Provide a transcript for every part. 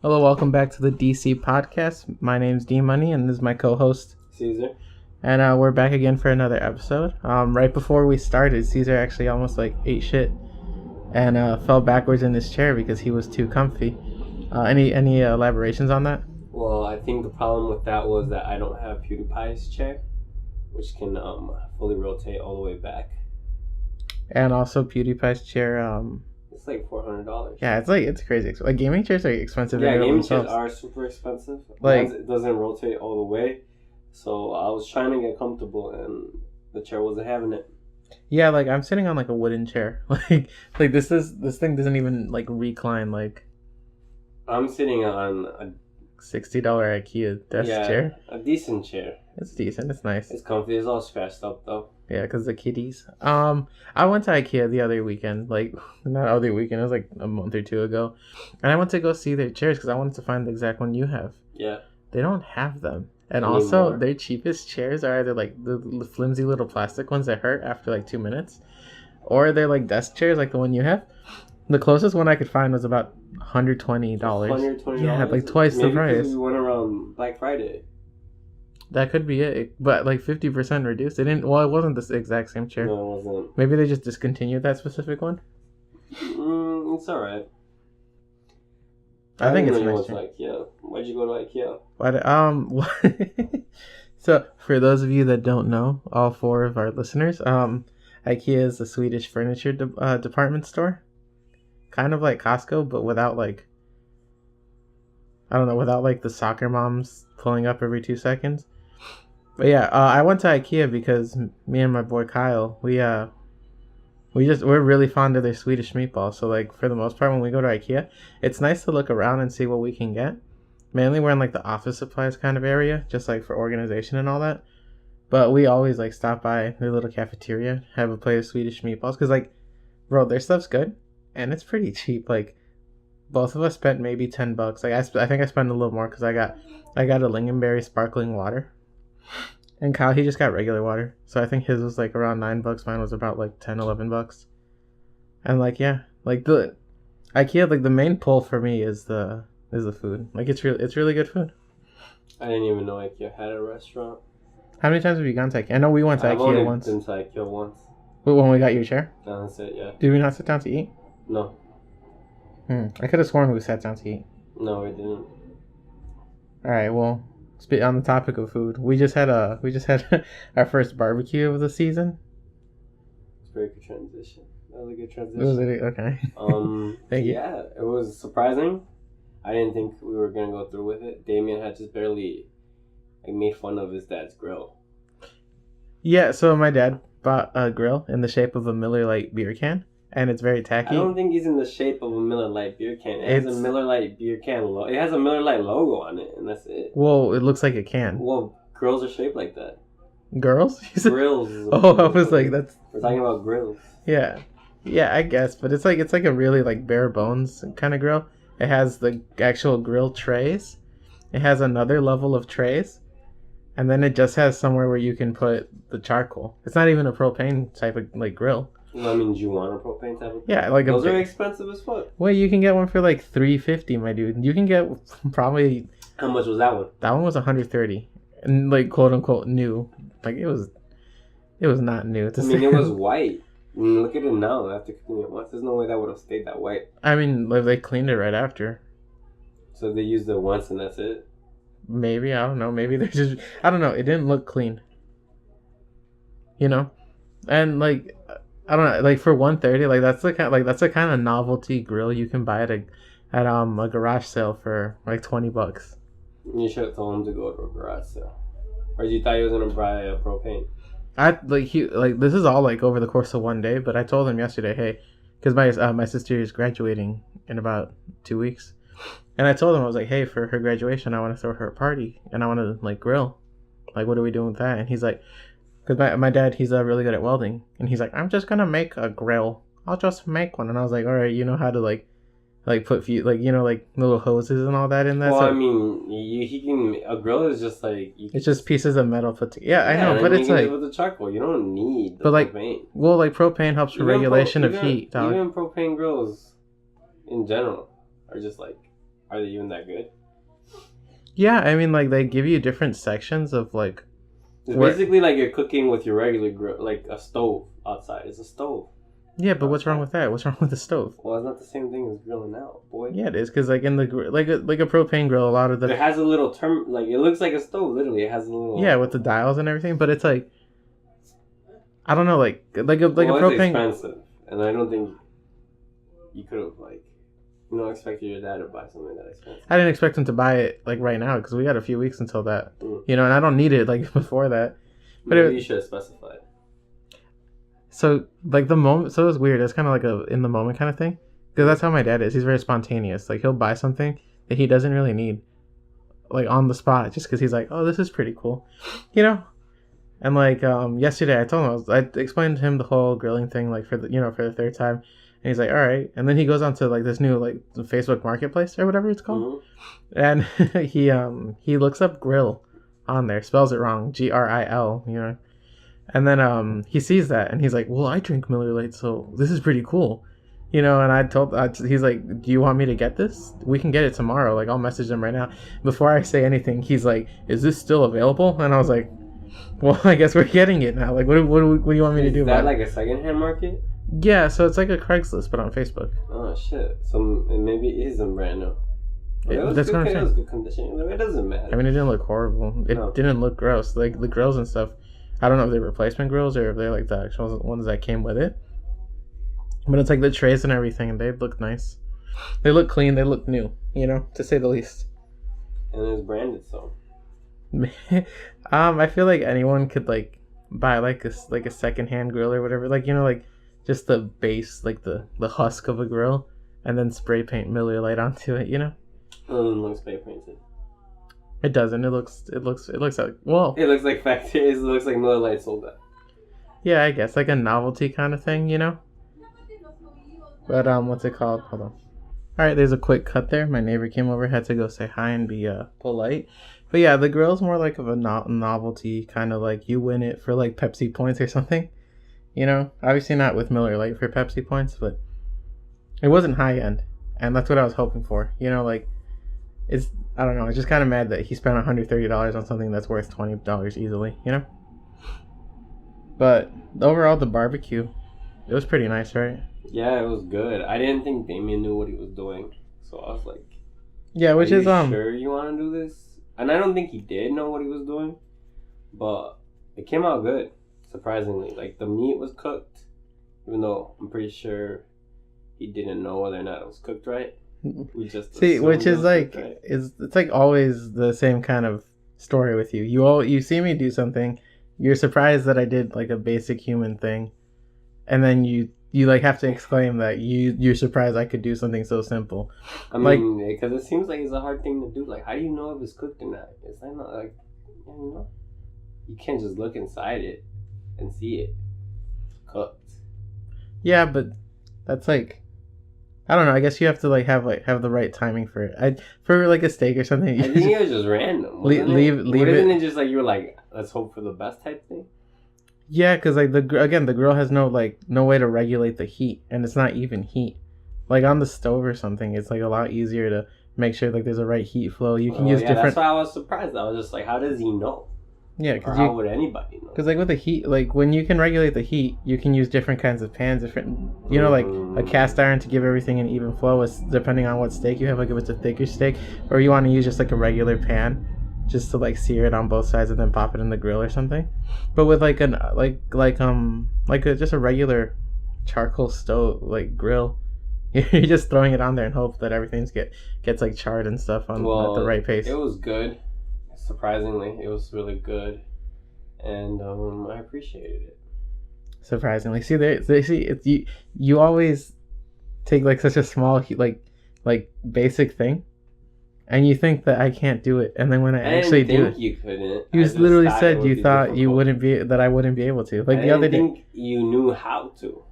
Hello, welcome back to the DC podcast. My name's D Money, and this is my co-host Caesar. And we're back again for another episode. Right before we started, Caesar actually almost ate shit and fell backwards in his chair because he was too comfy. Any elaborations on that? Well, I think the problem with that was that I don't have PewDiePie's chair, which can fully rotate all the way back. And also PewDiePie's chair. It's like $400. Yeah, it's crazy. Like gaming chairs are expensive. Yeah, gaming chairs are super expensive. Like it doesn't rotate all the way, so I was trying to get comfortable, and the chair wasn't having it. Yeah, like I'm sitting on a wooden chair. Like this thing doesn't even recline. I'm sitting on a $60 IKEA desk chair. A decent chair. It's decent. It's nice. It's comfy. It's all scratched up though. Yeah, because the kitties. I went to IKEA the other weekend. Not other weekend. It was a month or two ago, and I went to go see their chairs because I wanted to find the exact one you have. Yeah. They don't have them, and also their cheapest chairs are either the flimsy little plastic ones that hurt after 2 minutes, or they're desk chairs like the one you have. The closest one I could find was about $120. $120. Yeah, twice the price. Maybe we went around Black Friday. That could be it, but 50% reduced. It didn't. Well, it wasn't the exact same chair. No, it wasn't. Maybe they just discontinued that specific one. It's alright. I think it's nice. IKEA. Why'd you go to IKEA? But so for those of you that don't know, all four of our listeners, IKEA is the Swedish furniture department store, kind of like Costco, but without without the soccer moms pulling up every 2 seconds. But yeah, I went to IKEA because me and my boy Kyle, we're really fond of their Swedish meatballs. So for the most part, when we go to IKEA, it's nice to look around and see what we can get. Mainly we're in the office supplies kind of area, just for organization and all that. But we always stop by their little cafeteria, have a plate of Swedish meatballs, because bro, their stuff's good and it's pretty cheap. Both of us spent maybe $10. I think I spent a little more because I got a lingonberry sparkling water. And Kyle, he just got regular water. So I think his was around $9. Mine was about $10-11. And the IKEA, the main pull for me is the food. It's really good food. I didn't even know IKEA had a restaurant. How many times have you gone to IKEA? I know we went to IKEA once. I've only been to IKEA once. When we got your chair? No, that's it, yeah. Did we not sit down to eat? No. I could have sworn we sat down to eat. No, we didn't. Alright, well, on the topic of food, we just had our first barbecue of the season. It's a very good transition. That was a good transition. Was it? Okay. Thank you. Yeah, it was surprising. I didn't think we were gonna go through with it. Damien had just barely made fun of his dad's grill. Yeah, so my dad bought a grill in the shape of a Miller Lite beer can, and it's very tacky. I don't think he's in the shape of a Miller Lite beer can. It has a Miller Lite beer can it has a Miller Lite logo on it, and that's it. Well, it looks like a can. Well, grills are shaped like that. Girls? Grills. Oh, I was that's... We're talking about grills. Yeah. Yeah, I guess, but it's a really bare bones kind of grill. It has the actual grill trays. It has another level of trays. And then it just has somewhere where you can put the charcoal. It's not even a propane type of grill. Well, I mean, do you want a propane type of? Yeah, those are expensive as fuck. Well, you can get one for $350, my dude. You can get probably. How much was that one? That one was $130, and quote unquote new. It was not new. It was white. I mean, look at it now after cooking it once. There's no way that would have stayed that white. I mean, they cleaned it right after. So they used it once and that's it? Maybe, I don't know. Maybe they're just... I don't know. It didn't look clean. You know? And I don't know, for $130, that's the kind of novelty grill you can buy at a garage sale for $20. You should have told him to go to a garage sale. Or you thought he was gonna buy a propane? This is all over the course of one day, but I told him yesterday, hey, because my sister is graduating in about 2 weeks, and I told him, I was like, hey, for her graduation, I want to throw her a party, and I want to grill. What are we doing with that? And he's like, because my dad, he's really good at welding, and he's like, I'm just gonna make a grill. I'll just make one. And I was like, all right, you know how to put little hoses and all that in that. Well, so, I mean, he can. A grill is just it's just pieces of metal put together. Yeah, I know, but it's with the charcoal. You don't need propane. Well, propane helps for regulation of heat. Even propane grills, in general, are just Are they even that good? Yeah, I mean, like they give you different sections of like. It's basically like you're cooking with your regular grill, like a stove outside. It's a stove. Yeah, but what's wrong with that? What's wrong with the stove? Well, it's not the same thing as grilling out, boy. Yeah, it is because like in the like a propane grill, a lot of the it has a little term, like it looks like a stove. Literally, it has a little. Yeah, with the dials and everything, but it's like I don't know, like a propane. It's expensive, and I don't think you could have expected your dad to buy something that expensive. I didn't expect him to buy it like right now because we got a few weeks until that, and I don't need it like before that. But maybe you should have specified. So like the moment, so it was weird. It's kind of like a in the moment kind of thing because that's how my dad is. He's very spontaneous. Like he'll buy something that he doesn't really need, like on the spot, just because he's like, oh, this is pretty cool, And like yesterday, I told him I explained to him the whole grilling thing, like for the third time, and he's like, all right. And then he goes on to like this new like Facebook Marketplace or whatever it's called, and he looks up grill on there, spells it wrong, GRIL, And then he sees that and he's like, well, I drink Miller Lite, so this is pretty cool. And he's like, do you want me to get this? We can get it tomorrow. Like, I'll message him right now. Before I say anything, he's like, is this still available? And I was like, well, I guess we're getting it now. Like, what do you want me to do about it? Is that like a secondhand market? Yeah, so it's like a Craigslist, but on Facebook. Oh, shit. So maybe it is a brand new. That's what I'm saying. It was good condition. It doesn't matter. I mean, it didn't look horrible. It didn't look gross. Like, the grills and stuff. I don't know if they're replacement grills or if they're like the actual ones that came with it. But it's like the trays and everything, and they look nice. They look clean. They look new, to say the least. And it's branded, so. I feel like anyone could like buy like a secondhand grill or whatever. Like like just the base, like the husk of a grill, and then spray paint Miller Lite onto it. It doesn't look spray painted. It doesn't. It looks like well. It looks like factory. It looks like Miller Lite sold that. Yeah, I guess like a novelty kind of thing, But what's it called? Hold on. All right, there's a quick cut there. My neighbor came over, had to go say hi and be polite. But yeah, the grill's more like of a novelty, kind of like you win it for like Pepsi points or something. Obviously not with Miller Lite for Pepsi points, but it wasn't high end, and that's what I was hoping for. Like it's. I don't know. I was just kind of mad that he spent $130 on something that's worth $20 easily, But overall, the barbecue, it was pretty nice, right? Yeah, it was good. I didn't think Damien knew what he was doing, so I was like, "Yeah, which is sure you want to do this?" And I don't think he did know what he was doing, but it came out good, surprisingly. Like the meat was cooked, even though I'm pretty sure he didn't know whether or not it was cooked right. We just see, which is like it's like always the same kind of story with you. You see me do something, you're surprised that I did like a basic human thing, and then you like have to exclaim that you're surprised I could do something so simple. I mean, because it seems like it's a hard thing to do. Like, how do you know if it's cooked or not? It's not like you can't just look inside it and see it cooked. Yeah, but that's like. I don't know. I guess you have to like have the right timing for it. For like a steak or something. I think it was just random. Leave it. Isn't it just like you were like, let's hope for the best type thing? Yeah, because like the grill has no way to regulate the heat, and it's not even heat. Like on the stove or something, it's like a lot easier to make sure like there's a right heat flow. You can use different. That's why I was surprised. I was just like, how does he know? Yeah, because how would anybody know? Because like with the heat, like when you can regulate the heat, you can use different kinds of pans, like a cast iron to give everything an even flow. Is depending on what steak you have, like if it's a thicker steak, or you want to use just like a regular pan, just to like sear it on both sides and then pop it in the grill or something. But with like just a regular charcoal stove like grill, you're just throwing it on there and hope that everything gets like charred and stuff at the right pace. It was good. Surprisingly, it was really good, and I appreciated it. Surprisingly, see they see it's you always take like such a small like basic thing, and you think that I can't do it, and then when I actually do it, you couldn't. You literally said you thought I wouldn't be able to. Like the other day, I didn't think you knew how to.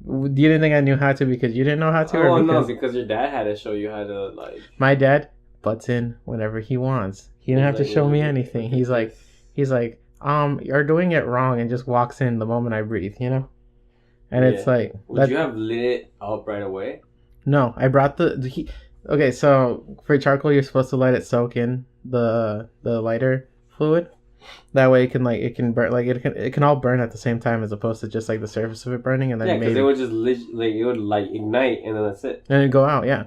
You didn't think I knew how to because you didn't know how to? Oh no, because your dad had to show you how to like. My dad butts in whenever he wants. He didn't have to show me anything. He's like, you're doing it wrong, and just walks in the moment I breathe, And it's like, would you have lit it up right away? No, I brought the Okay, so for charcoal, you're supposed to let it soak in the lighter fluid. That way, it can burn it can all burn at the same time as opposed to just like the surface of it burning and Yeah, then because it maybe would just like it would like ignite and then that's it. and it go out. Yeah,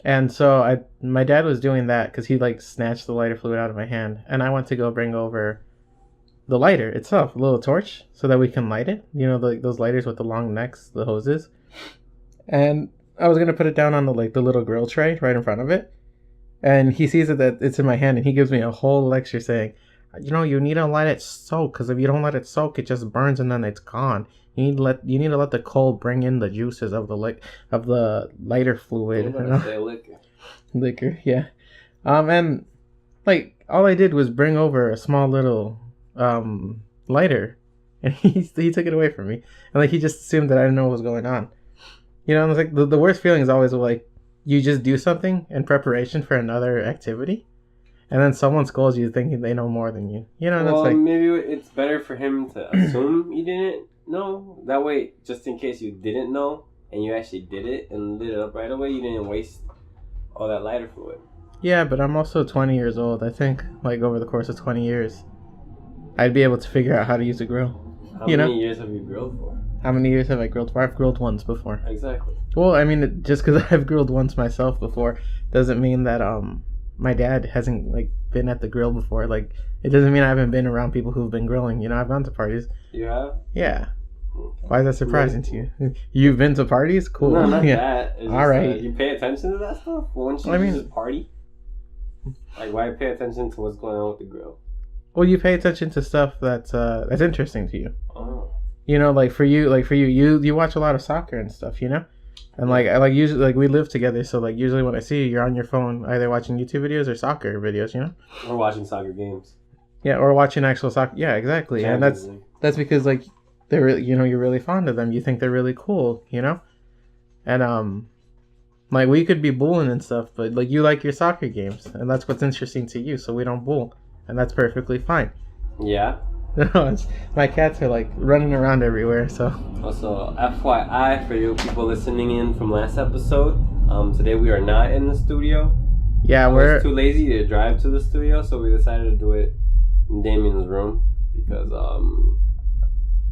and so my dad was doing that because he like snatched the lighter fluid out of my hand, and I went to go bring over the lighter itself, a little torch, so that we can light it. You know, those lighters with the long necks, the hoses. And I was gonna put it down on the little grill tray right in front of it, and he sees it that it's in my hand, and he gives me a whole lecture saying, you know, you need to let it soak because if you don't let it soak, it just burns and then it's gone. You need to let the coal bring in the juices of the lighter fluid. I'm gonna say liquor. Liquor, yeah. And like all I did was bring over a small little lighter, and he took it away from me, and like he just assumed that I didn't know what was going on. You know, and it's like the worst feeling is always like you just do something in preparation for another activity, and then someone scolds you thinking they know more than you. You know, and Well, it's like maybe it's better for him to assume you didn't know. That way, just in case you didn't know and you actually did it and lit it up right away, you didn't waste all that lighter fluid. yeah, but I'm also 20 years old. I think like over the course of 20 years, I'd be able to figure out how to use a grill. How You know? many years have you grilled for? How many years have I grilled for? I've grilled once before. Exactly. Well, I mean, just because I've grilled once myself before doesn't mean that my dad hasn't like been at the grill before. Like it doesn't mean I haven't been around people who've been grilling. You know, I've gone to parties. You have? Yeah. Why is that surprising to you? You've been to parties? Cool. No, not Yeah. that. It's All right. you pay attention to that stuff? Once you just party? Like, why pay attention to what's going on with the grill? Well, you pay attention to stuff that's interesting to you. Oh. You know, like for you, you watch a lot of soccer and stuff. You know, and like I like usually like we live together, so like usually when I see you, you're on your phone either watching YouTube videos or soccer videos. You know. Or watching soccer games. Yeah, or watching actual soccer. Yeah, exactly. And that's because like they're really, you know, you're really fond of them. You think they're really cool, you know? And like we could be bullying and stuff, but like you like your soccer games, and that's what's interesting to you. So we don't bull, and that's perfectly fine. Yeah. My cats are like running around everywhere. So Also, FYI for you people listening in from last episode, today we are not in the studio. yeah, We're too lazy to drive to the studio, so we decided to do it in Damien's room because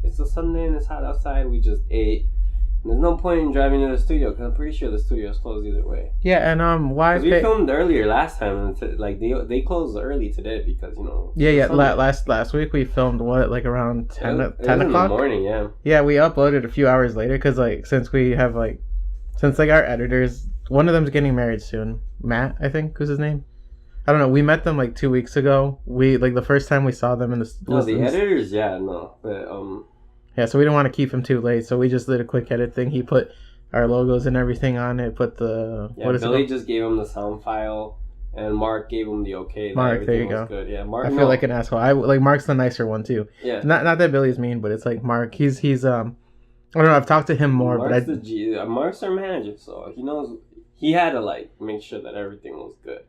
it's a Sunday and it's hot outside. We just ate. And there's no point in driving to the studio because I'm pretty sure the studio is closed either way. Yeah, and why? We filmed earlier last time, and like they closed early today because you know. Yeah. Last week we filmed like around 10 o'clock. In the morning, yeah. Yeah, we uploaded a few hours later because like since our editors, one of them's getting married soon. Matt, I think, was his name. I don't know. We met them like 2 weeks ago. We like the first time we saw them in the. No, the editors, yeah, no, but Yeah, so we didn't want to keep him too late, so we just did a quick edit thing. He put our logos and everything on it. Put the Billy just gave him the sound file, and Mark gave him the okay. Mark, there you go. Good. Yeah, Mark. I feel like an asshole. Mark's the nicer one too. Yeah. Not that Billy's mean, but it's like Mark. He's I don't know. I've talked to him more, Mark's our manager, so he knows. He had to like make sure that everything was good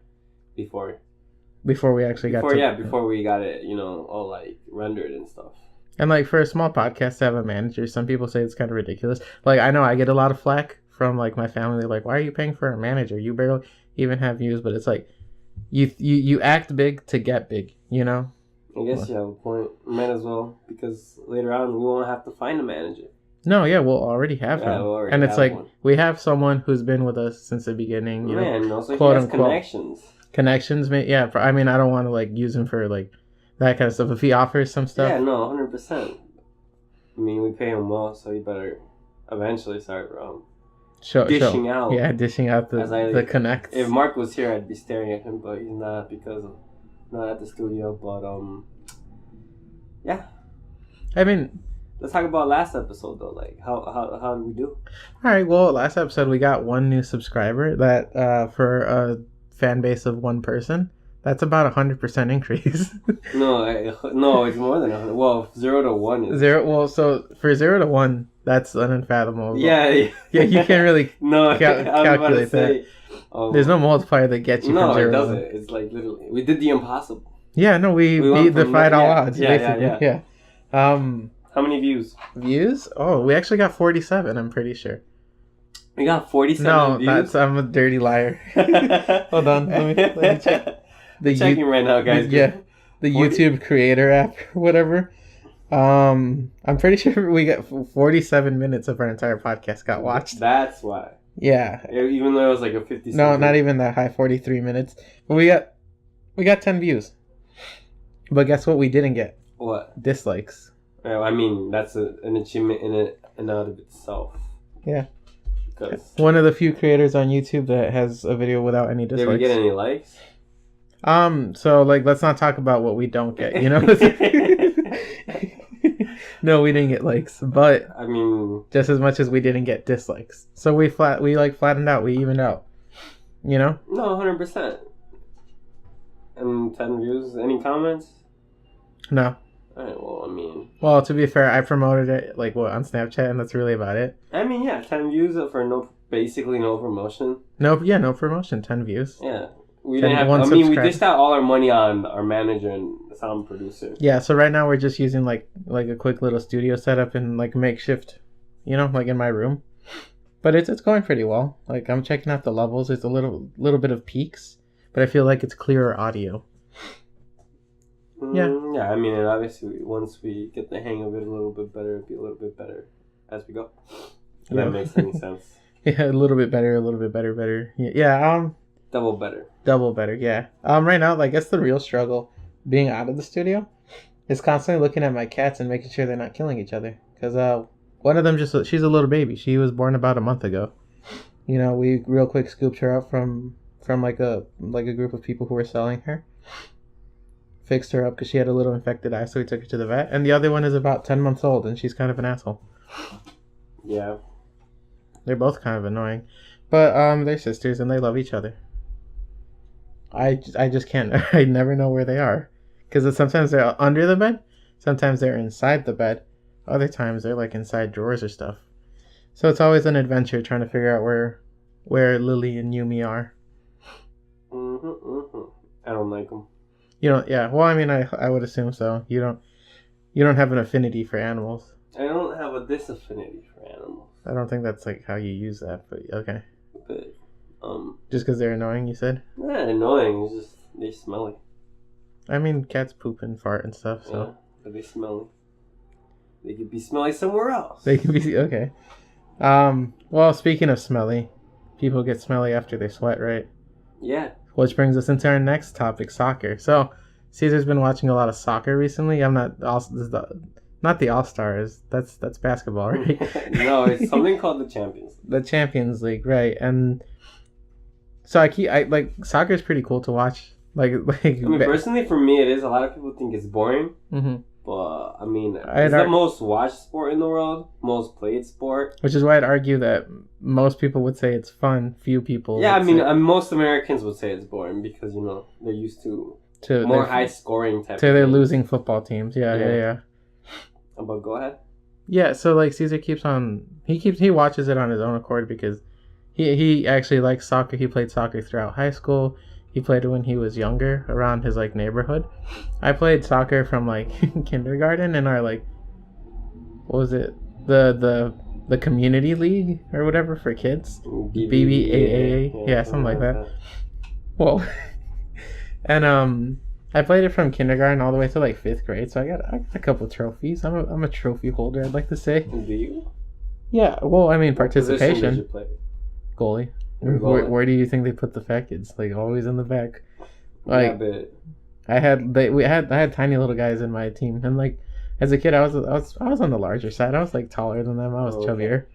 before we actually got before we got it, you know, all like rendered and stuff. And like for a small podcast to have a manager, some people say it's kind of ridiculous. Like I know I get a lot of flack from like my family. They're like, "Why are you paying for a manager? You barely even have views." But it's like you act big to get big, you know. I guess you have a point. Might as well, because later on we won't have to find a manager. No, yeah, we'll already have him. And it's like we have someone who's been with us since the beginning. You know, and also quote he has connections. Connections, yeah. I mean, I don't want to like use him for like that kind of stuff. If he offers some stuff, yeah, no, 100%. I mean, we pay him well, so he better eventually start dishing out. Yeah, dishing out the connects. If Mark was here, I'd be staring at him, but he's not because I'm not at the studio. But yeah. I mean, let's talk about last episode though. Like, how did we do? All right. Well, last episode we got one new subscriber. That for a fan base of one person. That's about 100% increase. No, it's more than 100. Well, 0 to 1 is... Well, so for 0 to 1, that's unfathomable. Yeah, you can't really calculate that. There's no multiplier that gets you from 0 to 1. No, it doesn't. It's like literally... We did the impossible. Yeah, no, we defied all odds, basically. Yeah. How many views? Views? Oh, we actually got 47, I'm pretty sure. We got 47 No, views. I'm a dirty liar. Hold on, let me check. Checking right now, guys. The 40? YouTube creator app or whatever. I'm pretty sure we got 47 minutes of our entire podcast got watched. That's why. Yeah. Even though it was like a 50. No, not even that high. 43 minutes. But we got 10 views. But guess what? We didn't get what? Dislikes. I mean, that's an achievement in and out of itself. Yeah. Because one of the few creators on YouTube that has a video without any dislikes. Did we get any likes? So like, let's not talk about what we don't get. You know. No, we didn't get likes, but I mean, just as much as we didn't get dislikes. So we flattened out. We evened out. You know. No, 100%. And 10 views. Any comments? No. Alright, well, I mean... Well, to be fair, I promoted it, like, on Snapchat, and that's really about it. I mean, yeah, 10 views for basically no promotion. No promotion, 10 views. Yeah. We dished out all our money on our manager and the sound producer. Yeah, so right now we're just using, like a quick little studio setup and, like, makeshift, you know, like, in my room. But it's going pretty well. Like, I'm checking out the levels. It's a little bit of peaks, but I feel like it's clearer audio. Yeah. Yeah, I mean, and obviously, once we get the hang of it a little bit better, it'll be a little bit better as we go. If that makes any sense. Yeah, a little bit better. Yeah, Double better. Double better, yeah. Right now, I guess the real struggle being out of the studio is constantly looking at my cats and making sure they're not killing each other. Because one of them she's a little baby. She was born about a month ago. You know, we real quick scooped her up from like a group of people who were selling her. Fixed her up because she had a little infected eye, so we took her to the vet. And the other one is about 10 months old, and she's kind of an asshole. Yeah. They're both kind of annoying. But they're sisters, and they love each other. I just can't... I never know where they are. Because sometimes they're under the bed, sometimes they're inside the bed. Other times they're, like, inside drawers or stuff. So it's always an adventure trying to figure out where Lily and Yumi are. I don't like them. You know, yeah. Well, I mean, I would assume so. You don't have an affinity for animals. I don't have a disaffinity for animals. I don't think that's like how you use that, but okay. But just because they're annoying, you said? Not annoying. It's just they're smelly. I mean, cats poop and fart and stuff, so. Yeah, but they're smelly. They could be smelly somewhere else. They can be okay. Well, speaking of smelly, people get smelly after they sweat, right? Yeah. Which brings us into our next topic, soccer. So, Caesar's been watching a lot of soccer recently. I'm not the All-Stars. That's basketball, right? No, it's something called the Champions League. The Champions League, right? And so I like soccer's pretty cool to watch. Like I mean, personally, for me, it is. A lot of people think it's boring. Mm-hmm. But I mean, it's the most watched sport in the world, most played sport. Which is why I'd argue that most people would say it's fun. Few people. Yeah, I mean, most Americans would say it's boring because they're used to more high scoring type. To their losing football teams. Yeah. But go ahead. Yeah, so like Caesar he watches it on his own accord because he actually likes soccer. He played soccer throughout high school. He played it when he was younger around his like neighborhood. I played soccer from like kindergarten in our like what was it? The community league or whatever for kids. BBAA. Yeah, something like that. Well, and I played it from kindergarten all the way to like 5th grade, so I got a couple trophies. I'm a trophy holder, I'd like to say. Do you? Yeah, well, I mean participation. What position did you play? Goalie. Where do you think they put the faggots? Like always in the back. Like yeah, but I had tiny little guys in my team, and like as a kid I was on the larger side. I was like taller than them. I was chubbier.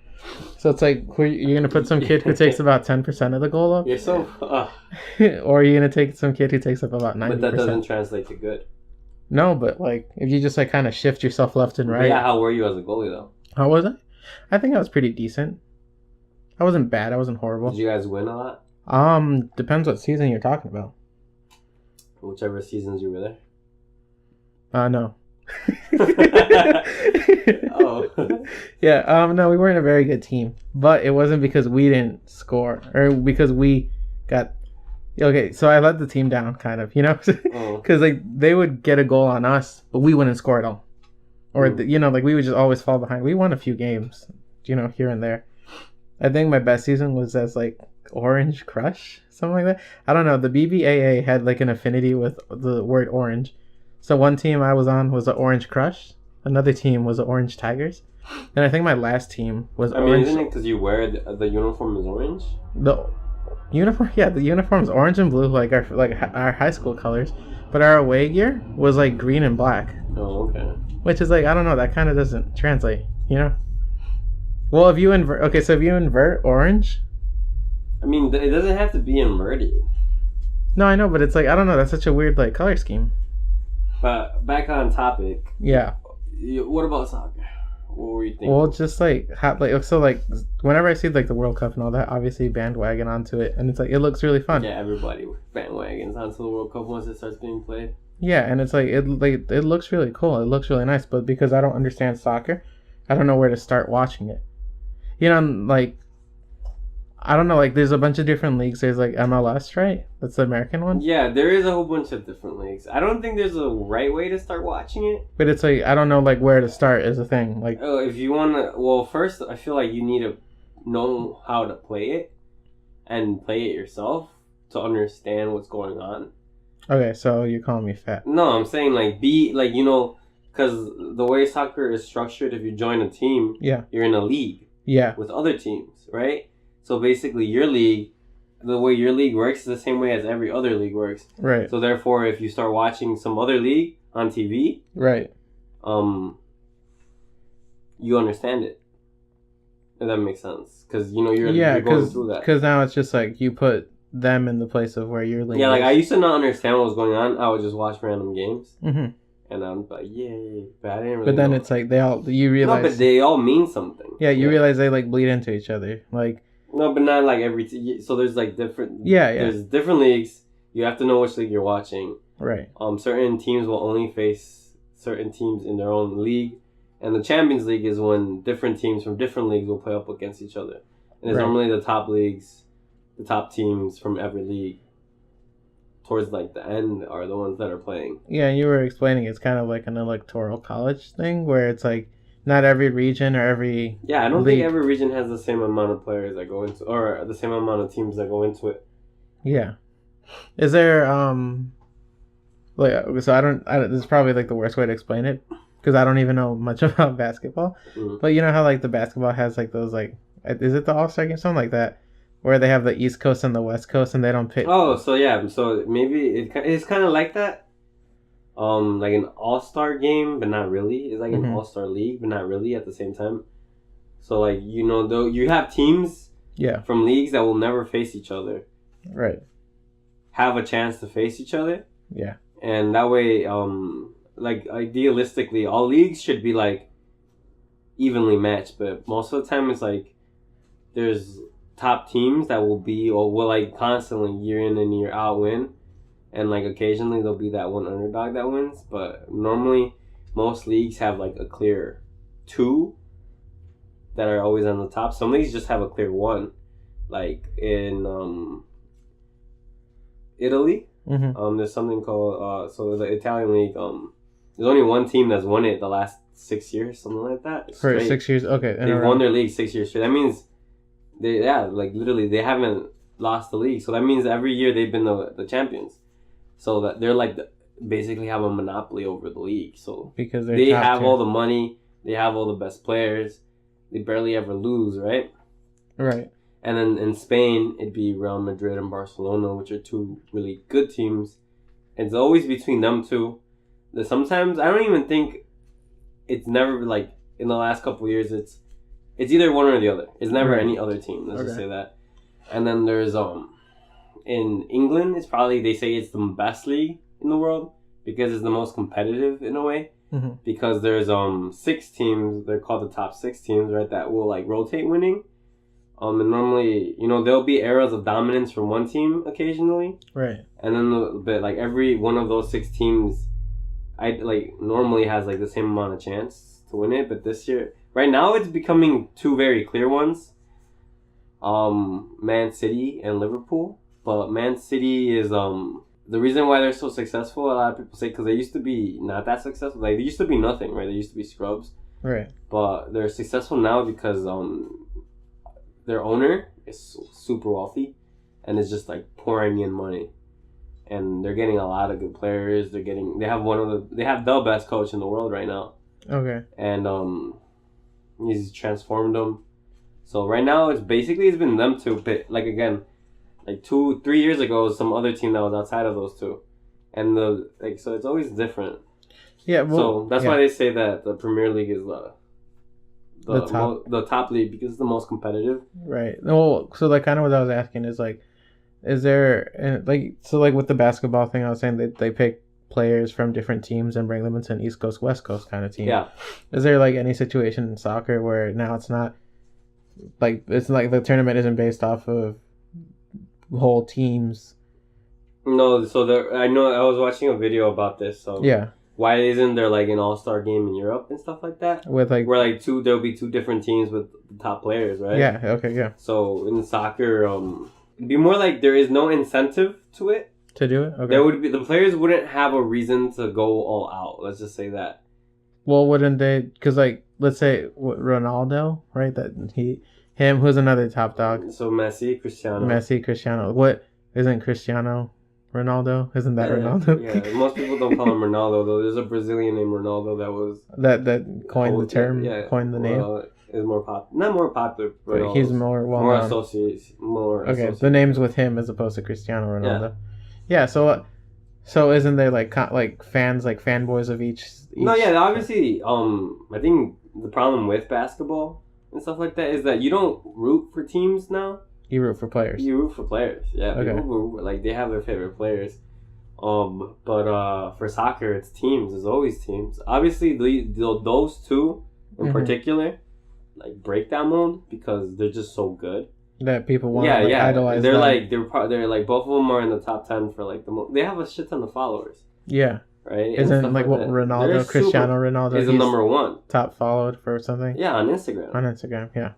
So it's like you're gonna put some kid who takes about 10% of the goal up. You're so. Or you're gonna take some kid who takes up about 90%. But that doesn't translate to good. No, but like if you just like kind of shift yourself left and right. But yeah, how were you as a goalie though? How was I? I think I was pretty decent. I wasn't bad. I wasn't horrible. Did you guys win a lot? Depends what season you're talking about. Whichever seasons you were there. No. Oh. Yeah. No, we weren't a very good team, but it wasn't because we didn't score or because we got. Okay, so I let the team down, kind of, because like they would get a goal on us, but we wouldn't score at all, or like we would just always fall behind. We won a few games, here and there. I think my best season was as like Orange Crush, something like that. I don't know. The BBAA had like an affinity with the word orange. So one team I was on was the Orange Crush. Another team was the Orange Tigers. And I think my last team was I mean, Orange. isn't it because you wear the uniform is orange? The uniform, yeah, the uniform's orange and blue, like our high school colors. But our away gear was like green and black. Oh, okay. Which is like, I don't know, that kind of doesn't translate, you know? Well, if you invert, okay, so if you invert orange. I mean, it doesn't have to be inverted. No, I know, but it's like, I don't know, that's such a weird like color scheme. But back on topic. Yeah. What about soccer? What were you thinking? Well, just like so like whenever I see like the World Cup and all that, obviously bandwagon onto it, and it's like it looks really fun. Yeah, everybody bandwagons onto the World Cup once it starts being played. Yeah, and it's like it looks really cool. It looks really nice, but because I don't understand soccer, I don't know where to start watching it. You know, like I don't know, like there's a bunch of different leagues. There's like MLS, right? That's the American one. Yeah, there is a whole bunch of different leagues. I don't think there's a right way to start watching it. But it's like I don't know like where to start is a thing. Like if you want to, well, first I feel like you need to know how to play it and play it yourself to understand what's going on. Okay, so you're calling me fat. No, I'm saying like be like, you know, because the way soccer is structured, if you join a team, yeah, you're in a league, yeah, with other teams, right? So basically, your league, the way your league works is the same way as every other league works. Right. So therefore, if you start watching some other league on TV, right, you understand it. If that makes sense, because you know you're going through that. Because now it's just like you put them in the place of where your league. Yeah, like is. I used to not understand what was going on. I would just watch random games, mm-hmm. and I'm like, yay! But I didn't really. But then know. It's like you realize. No, but they all mean something. Yeah, you realize they like bleed into each other, like. No, but not like every. So there's like different. Yeah. There's different leagues. You have to know which league you're watching. Right. Certain teams will only face certain teams in their own league, and the Champions League is when different teams from different leagues will play up against each other, and it's normally the top leagues, the top teams from every league. Towards like the end are the ones that are playing. Yeah, and you were explaining it's kind of like an electoral college thing where it's like. Not every region or every. Yeah, I don't think every region has the same amount of players that go into, or the same amount of teams that go into it. Yeah, is there like so I don't this is probably like the worst way to explain it because I don't even know much about basketball. Mm-hmm. But you know how like the basketball has like those like is it the All-Star game something like that where they have the East Coast and the West Coast and they don't pick. Oh, so yeah, so maybe it's kind of like that. Like an all-star game, but not really. It's like an all-star league, but not really at the same time. So like, you know, though you have teams from leagues that will never face each other. Right. Have a chance to face each other. Yeah. And that way, like idealistically, all leagues should be like evenly matched, but most of the time it's like there's top teams that will like constantly year in and year out win. And, like, occasionally there'll be that one underdog that wins. But normally, most leagues have, like, a clear 2 that are always on the top. Some leagues just have a clear 1. Like, in Italy, there's something called... so, the Italian league, there's only one team that's won it the last 6 years, something like that. For 6 years? Okay. They've won their league 6 years straight. That means, literally, they haven't lost the league. So, that means every year they've been the champions. So that they're like basically have a monopoly over the league. So because they have all the money, they have all the best players, they barely ever lose, right? Right. And then in Spain, it'd be Real Madrid and Barcelona, which are 2 really good teams. It's always between them 2. Sometimes I don't even think it's never like in the last couple of years. It's either one or the other. It's never any other team. Let's just say that. And then there's in England, it's probably, they say it's the best league in the world because it's the most competitive in a way. Mm-hmm. Because there's 6 teams, they're called the top 6 teams, right, that will like rotate winning. And normally, you know, there'll be eras of dominance from one team occasionally. Right. And then like every one of those 6 teams, normally has like the same amount of chance to win it. But this year, right now, it's becoming 2 very clear ones. Man City and Liverpool. But Man City is the reason why they're so successful. A lot of people say because they used to be not that successful. Like they used to be nothing, right? They used to be scrubs, right? But they're successful now because their owner is super wealthy, and is just like pouring in money, and they're getting a lot of good players. They have the best coach in the world right now. Okay. And he's transformed them. So right now it's been them two. But like again, like 2-3 years ago, some other team that was outside of those two, and so it's always different. Yeah. Well, so that's why they say that the Premier League is the top league because it's the most competitive. Right. Well, so like kind of what I was asking is like, is there like with the basketball thing I was saying they pick players from different teams and bring them into an East Coast West Coast kind of team. Yeah. Is there like any situation in soccer where now it's not like the tournament isn't based off of whole teams? No. So I know I was watching a video about this. So yeah. Why isn't there like an all-star game in Europe and stuff like that? With like where like there'll be two different teams with the top players, right? Yeah. Okay. Yeah. So in soccer, it'd be more like there is no incentive to it. To do it? Okay. There would be the players wouldn't have a reason to go all out. Let's just say that. Well, wouldn't they? Because like let's say Ronaldo, right? Who's another top dog? So Cristiano. What isn't Cristiano? Ronaldo? Isn't that Ronaldo? Yeah, most people don't call him Ronaldo though. There's a Brazilian named Ronaldo that coined the term, coined the name. Is not more popular, but he's more well more known. Okay, the name's with him as opposed to Cristiano Ronaldo. Yeah. So isn't there like fans, like fanboys of each? No, yeah, obviously. I think the problem with basketball and stuff like that is that you don't root for teams now. You root for players. Yeah. Okay. People they have their favorite players. But for soccer, it's teams. There's always teams. Obviously, those two in particular, like breakdown mode because they're just so good that people want to idolize. They're them. they're like both of them are in the top 10 for like they have a shit ton of followers. Yeah. Right. Isn't like what Ronaldo, Cristiano Ronaldo is the number one top followed for something? Yeah, on Instagram. Yeah.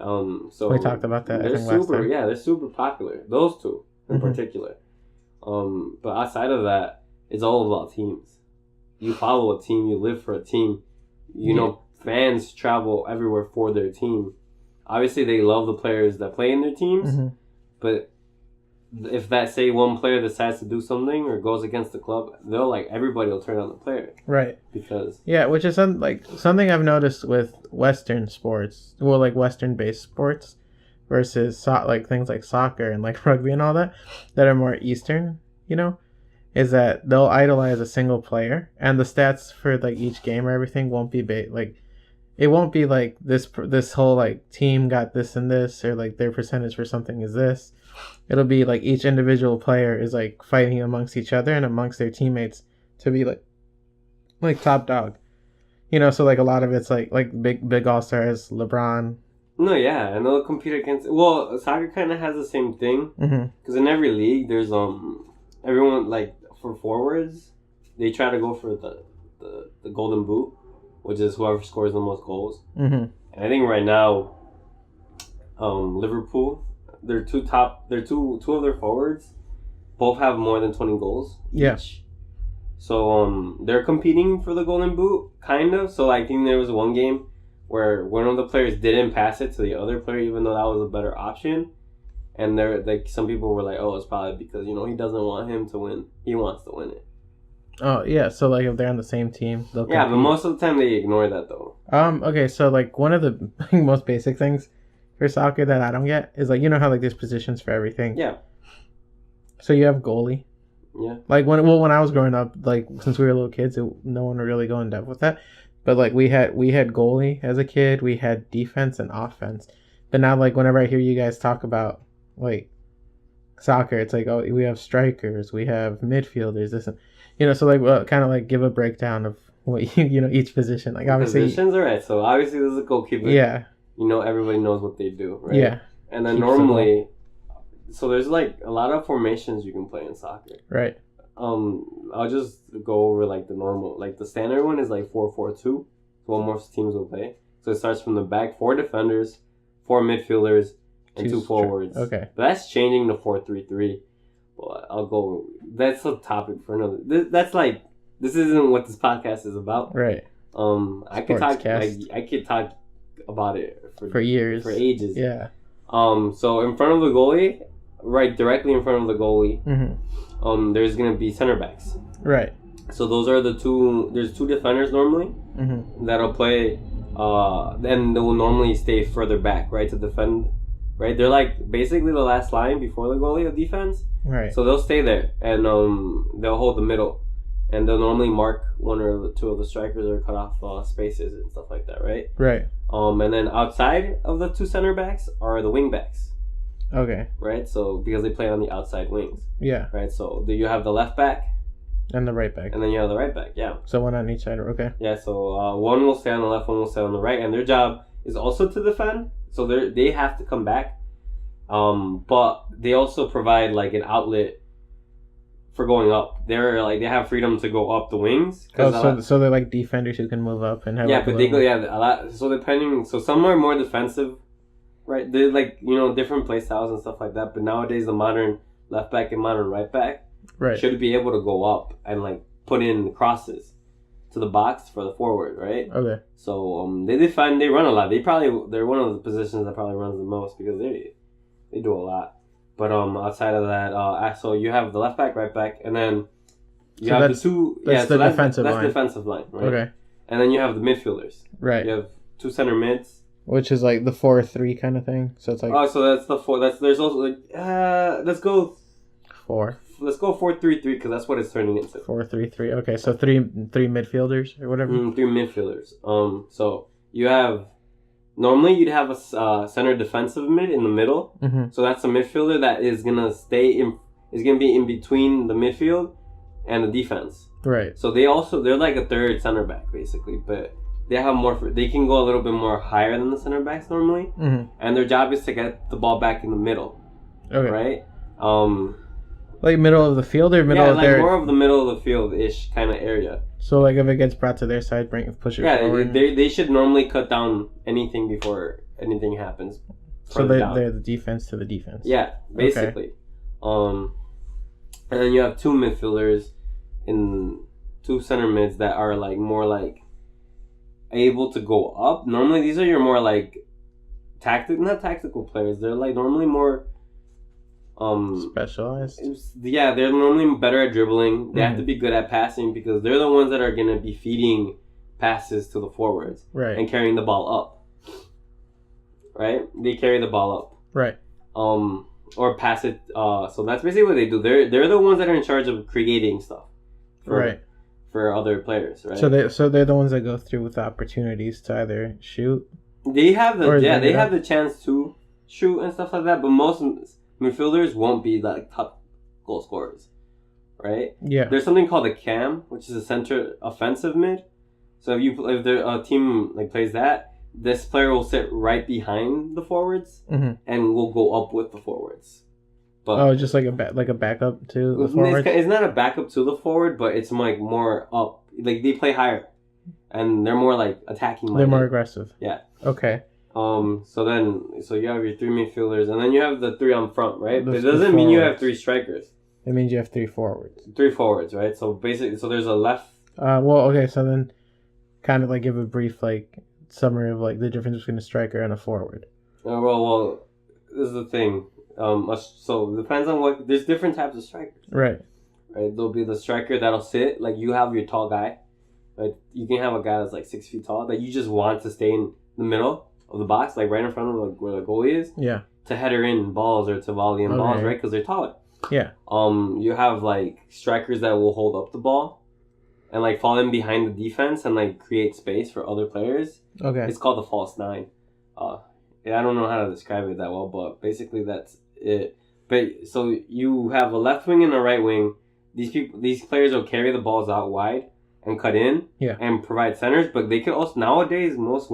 So we talked about that. They're super popular. Those two in particular. But outside of that, it's all about teams. You follow a team. You live for a team. You know, fans travel everywhere for their team. Obviously, they love the players that play in their teams. But if one player decides to do something or goes against the club, everybody will turn on the player. Right. Because which is something I've noticed with Western sports, well, like Western-based sports, versus things like soccer and like rugby and all that are more Eastern. Is that they'll idolize a single player, and the stats for like each game or everything won't be it won't be like this whole like team got this and this, or like their percentage for something is this. It'll be like each individual player is like fighting amongst each other and amongst their teammates to be like top dog. So like a lot of it's like big all stars, LeBron. No, yeah, and they'll compete against. Well, soccer kind of has the same thing because in every league there's everyone like for forwards they try to go for the golden boot, which is whoever scores the most goals. And I think right now, Liverpool. Two of their forwards both have more than 20 goals each. So they're competing for the golden boot kind of. So I think there was one game where one of the players didn't pass it to the other player even though that was a better option, and there some people were like, oh, it's probably because he doesn't want him to win, he wants to win it. Oh yeah, so like if they're on the same team they'll compete. Yeah, but most of the time they ignore that though. Okay, so like one of the most basic things for soccer that I don't get is like how like there's positions for everything. Yeah. So you have goalie. Yeah. Like when I was growing up, like since we were little kids, no one would really go in depth with that. But like we had goalie as a kid, we had defense and offense. But now like whenever I hear you guys talk about like soccer, it's like, oh, we have strikers, we have midfielders, this and so like kind of like give a breakdown of what each position. Like obviously positions are right. So obviously there's a goalkeeper. Yeah. Everybody knows what they do, right? Yeah. And then normally, so there's like a lot of formations you can play in soccer. Right. I'll just go over like the normal, like the standard one is like 4-4-2. So what most teams will play. So it starts from the back, 4 defenders, 4 midfielders, and 2 forwards. Okay. But that's changing to 4-3-3. Well, I'll go. That's a topic for another. This isn't what this podcast is about. Right. I could talk about it for years, for ages. Yeah. So in front of the goalie, right directly in front of the goalie, Mm-hmm. there's gonna be center backs. Right. So those are the two. There's two defenders normally Mm-hmm. that'll play. Then they will normally stay further back, right, to defend. Right, they're like basically the last line before the goalie of defense. Right. So they'll stay there and they'll hold the middle, and they'll normally mark one or two of the strikers or cut off spaces and stuff like that, right? Right. And then outside of the two center backs are the wing backs, Okay. right? So because they play on the outside wings, Yeah. right? So you have the left back And the right back. and then you have the right back, yeah. So one on each side. Okay. Yeah, so one will stay on the left, one will stay on the right, and their job is also to defend. So they have to come back, but they also provide like an outlet for going up. They're like they have freedom to go up the wings. So they're like defenders who can move up and have. Yeah, like but they go a lot. So depending, so some are more defensive, right? They're like different play styles and stuff like that. But nowadays the modern left back and modern right back Right. should be able to go up and like put in crosses to the box for the forward, right? Okay. So they defend, they run a lot. They're one of the positions that probably runs the most because they do a lot. But outside of that, so you have the left back, right back, and then you have the two. That's the defensive line. That's defensive line, right? Okay. And then you have the midfielders. Right. You have two center mids, which is like the 4-3 kind of thing. So it's like. Oh, so that's the four. There's also like let's go 4. Let's go 4-3-3 because that's what it's turning into. 4-3-3. Okay, so three midfielders or whatever. Three midfielders. So you have normally you'd have a center defensive mid in the middle. Mm-hmm. So that's a midfielder that is gonna be in between the midfield and the defense. Right. So they're like a third center back basically, but they have they can go a little bit more higher than the center backs normally, and their job is to get the ball back in the middle. Okay. Right. Like middle of the field or middle of their... more of the middle of the field-ish kind of area. So like if it gets brought to their side, push it forward? Yeah, they should normally cut down anything before anything happens. So they're the defense to the defense. Yeah, basically. Okay. And then you have two midfielders in two center mids that are like more like able to go up. Normally these are your more like not tactical players. They're like normally more specialized. Yeah, they're normally better at dribbling. They have to be good at passing because they're the ones that are going to be feeding passes to the forwards, right, and carrying the ball up. Right, they carry the ball up. Right. Or pass it. So that's basically what they do. They're the ones that are in charge of creating stuff. For other players, right? So they're the ones that go through with the opportunities to either shoot. They have the chance to shoot and stuff like that, but most midfielders won't be like top goal scorers, right? Yeah. There's something called a cam, which is a center offensive mid. So if a team like plays that, this player will sit right behind the forwards and will go up with the forwards. But just like a backup to the forward. It's not a backup to the forward, but it's like more up. Like they play higher, and they're more like attacking. They're more aggressive. Yeah. Okay. So you have your three midfielders, and then you have the three on front, right? But it doesn't mean you have three strikers. It means you have three forwards. Three forwards, right? So basically, there's a left. Okay. So then, kind of like give a brief like summary of like the difference between a striker and a forward. Well, this is the thing. So it depends on there's different types of strikers. Right. Right. There'll be the striker that'll sit like you have your tall guy. Like you can have a guy that's like 6 feet tall that you just want to stay in the middle of the box, like right in front of like where the goalie is. Yeah. To header in balls or to volley in balls, right? Because they're taller. Yeah. You have like strikers that will hold up the ball and like fall in behind the defense and like create space for other players. Okay. It's called the false nine. I don't know how to describe it that well, but basically that's it. But so you have a left wing and a right wing. These players will carry the balls out wide and cut in and provide centers, but they could also nowadays most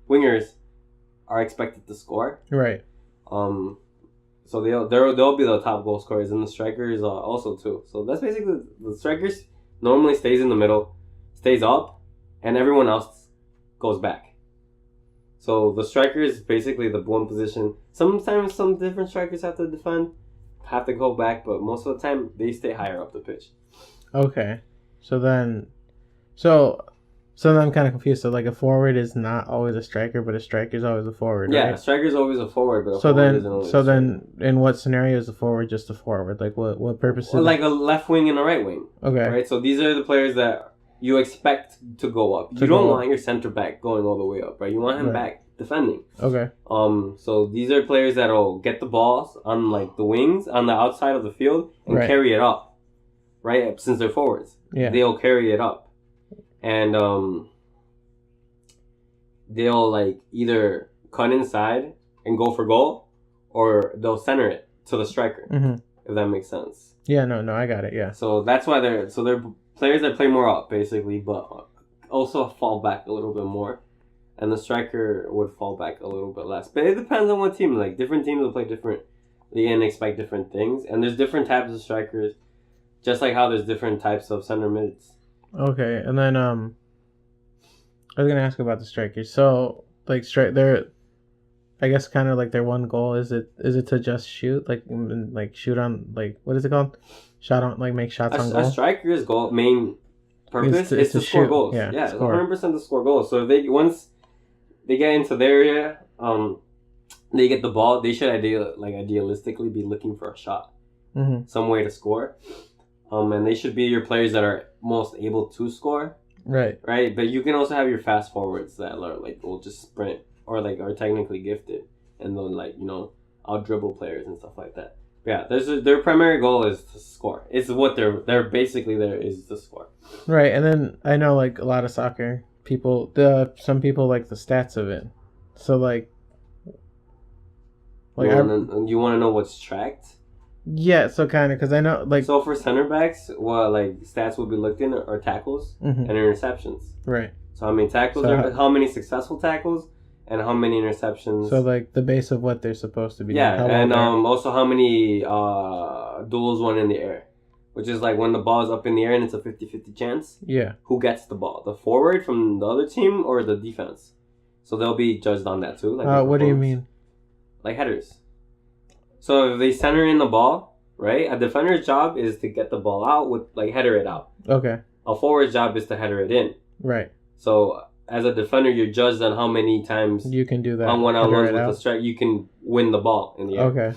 wingers are expected to score. Right. So they'll be the top goal scorers, and the strikers also too. So that's basically the strikers normally stays in the middle, stays up, and everyone else goes back. So the striker is basically the one position. Sometimes some different strikers have to defend, have to go back, but most of the time they stay higher up the pitch. Okay. So So then I'm kind of confused. So like a forward is not always a striker, but a striker is always a forward, Yeah, right? a striker's always a forward, but a So forward isn't always a striker. in what scenario is a forward just a forward? Like what purpose? Well, like a left wing and a right wing. Okay. Right. So these are the players that you expect to go up. You don't want your center back going all the way up, right? You want him back defending. Okay. So these are players that'll get the balls on like the wings on the outside of the field and carry it up, right? Since they're forwards, they'll carry it up, and they'll like either cut inside and go for goal, or they'll center it to the striker. If that makes sense. Yeah. No. I got it. Yeah. So that's why they're players that play more up basically, but also fall back a little bit more. And the striker would fall back a little bit less. But it depends on what team. Like, different teams will play differently and expect different things. And there's different types of strikers, just like how there's different types of center mids. Okay, and then I was gonna ask about the strikers. So, like, they're, I guess, kind of like their one goal is it to just shoot, like shoot on, like, what is it called? Shot on, like, make shots on goal. A striker's main purpose is to score goals. Yeah, 100% to score goals. So if once they get into their area, they get the ball, they should idealistically be looking for a shot, some way to score, and they should be your players that are most able to score, right. But you can also have your fast forwards that are like will just sprint or like are technically gifted and they'll like out dribble players and stuff like that. But yeah, their primary goal is to score. It's what they're basically there is to score. Right, and then I know like a lot of soccer people, some people like the stats of it. So like you want to know what's tracked? Yeah, so kind of because I know like so for center backs, what like stats will be looked in are tackles and interceptions. Right. So how many tackles how many successful tackles and how many interceptions. So like the base of what they're supposed to be. Yeah, and also how many duels won in the air. Which is like when the ball is up in the air and it's a 50-50 chance. Yeah. Who gets the ball? The forward from the other team or the defense? So they'll be judged on that too. Like what do you mean? Like headers. So if they center in the ball, right? A defender's job is to get the ball out with like header it out. Okay. A forward's job is to header it in. Right. So as a defender, you're judged on how many times you can do that on one-on-ones with the strike. You can win the ball in the air. Okay.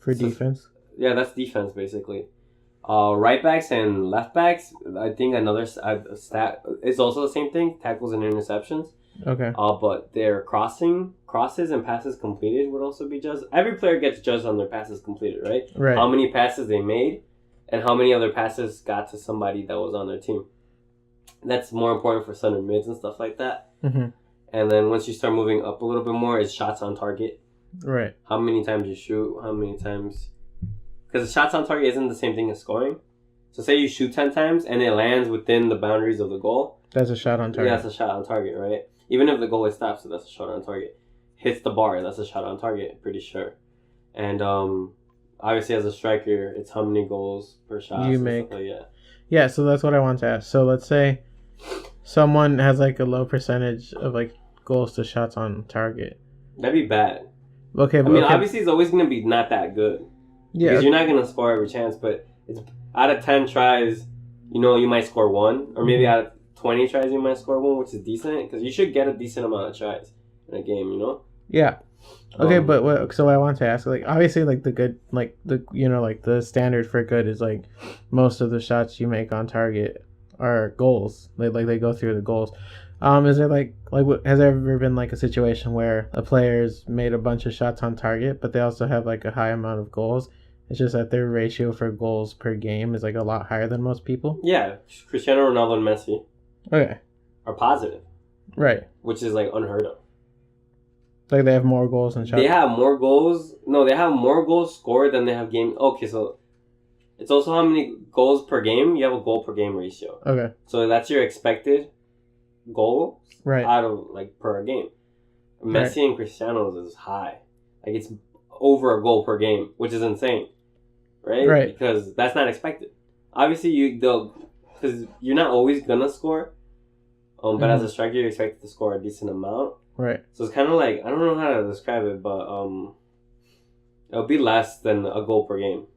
For defense. Yeah, that's defense basically. Right backs and left backs, I think another stat is also the same thing, tackles and interceptions. Okay. But their crosses and passes completed would also be judged. Every player gets judged on their passes completed, right? Right. How many passes they made and how many other passes got to somebody that was on their team. That's more important for center mids and stuff like that. Mm-hmm. And then once you start moving up a little bit more, it's shots on target. Right. How many times you shoot, how many times... Because shots on target isn't the same thing as scoring. So say you shoot 10 times and it lands within the boundaries of the goal. That's a shot on target. Yeah, that's a shot on target, right? Even if the goalie stops, so that's a shot on target. Hits the bar, that's a shot on target, pretty sure. And obviously as a striker, it's how many goals per shot. You make. Like that. Yeah, so that's what I want to ask. So let's say someone has like a low percentage of like goals to shots on target. That'd be bad. Okay, but obviously it's always going to be not that good. Yeah. Because you're not going to score every chance, but it's out of 10 tries, you might score one. Or maybe out of 20 tries, you might score one, which is decent. Because you should get a decent amount of tries in a game, Yeah. Okay, but so I want to ask, like, obviously, like, the good, like, like, the standard for good is, like, most of the shots you make on target are goals. Like they go through the goals. Is there, like, has there ever been, like, a situation where a player's made a bunch of shots on target, but they also have, like, a high amount of goals? It's just that their ratio for goals per game is, like, a lot higher than most people? Yeah. Cristiano Ronaldo and Messi. Okay. Are positive. Right. Which is, like, unheard of. Like, they have more goals than shots? They have more goals. No, they have more goals scored than they have game. Okay, so it's also how many goals per game. You have a goal per game ratio. Okay. So that's your expected goal out of, like, per game. Messi and Cristiano's is high. Like, it's over a goal per game, which is insane. Right? Because that's not expected. Obviously, because you're not always going to score. But as a striker, you're expected to score a decent amount. Right. So it's kind of like, I don't know how to describe it, but it'll be less than a goal per game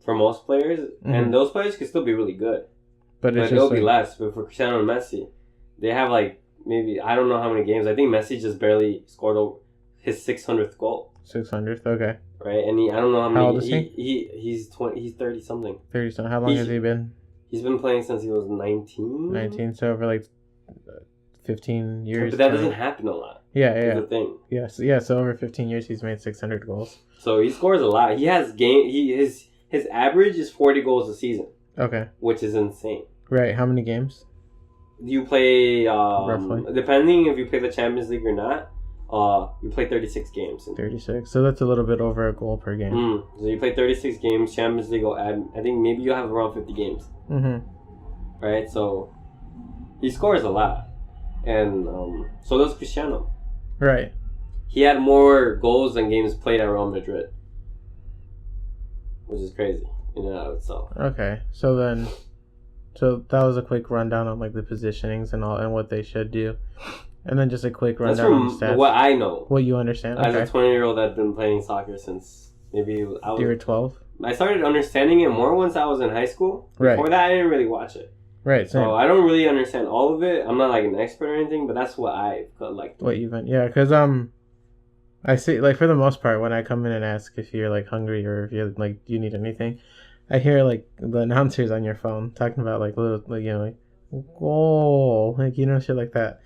for most players. Mm-hmm. And those players can still be really good. But it's it'll just be like, less. But for Cristiano and Messi, they have like maybe I don't know how many games. I think Messi just barely scored his 600th goal. 600th. Okay. Right, and I don't know how many. How old is he? He's 20. He's 30 something. 30 something. How long has he been? He's been playing since he was 19. 19. So over like 15 years. But that doesn't happen a lot. Yeah, That's yeah. the thing. Yes, yeah. So over 15 years, he's made 600 goals. So he scores a lot. He has his average is 40 goals a season. Okay. Which is insane. Right. How many games? You play Roughly. Depending if you play the Champions League or not. You play 36 games. 36. So that's a little bit over a goal per game. So you play 36 games. Champions League will add. I think maybe you'll have around 50 games. Mm-hmm. Right. So he scores a lot, and so does Cristiano. Right. He had more goals than games played at Real Madrid, which is crazy in and of itself. Okay. So that was a quick rundown on like the positionings and all and what they should do. And then just a quick rundown on the That's stats. from what I know. What you understand. As Okay. a 20-year-old that's been playing soccer since maybe You were 12? I started understanding it more once I was in high school. Right. Before that, I didn't really watch it. Right. So I don't really understand all of it. I'm not like an expert or anything, but that's what I like. What you've been, yeah, because I see, like, for the most part, when I come in and ask if you're like hungry or if you're like, do you need anything, I hear like the announcers on your phone talking about like little, like, you know, like, whoa, like, you know, shit like that.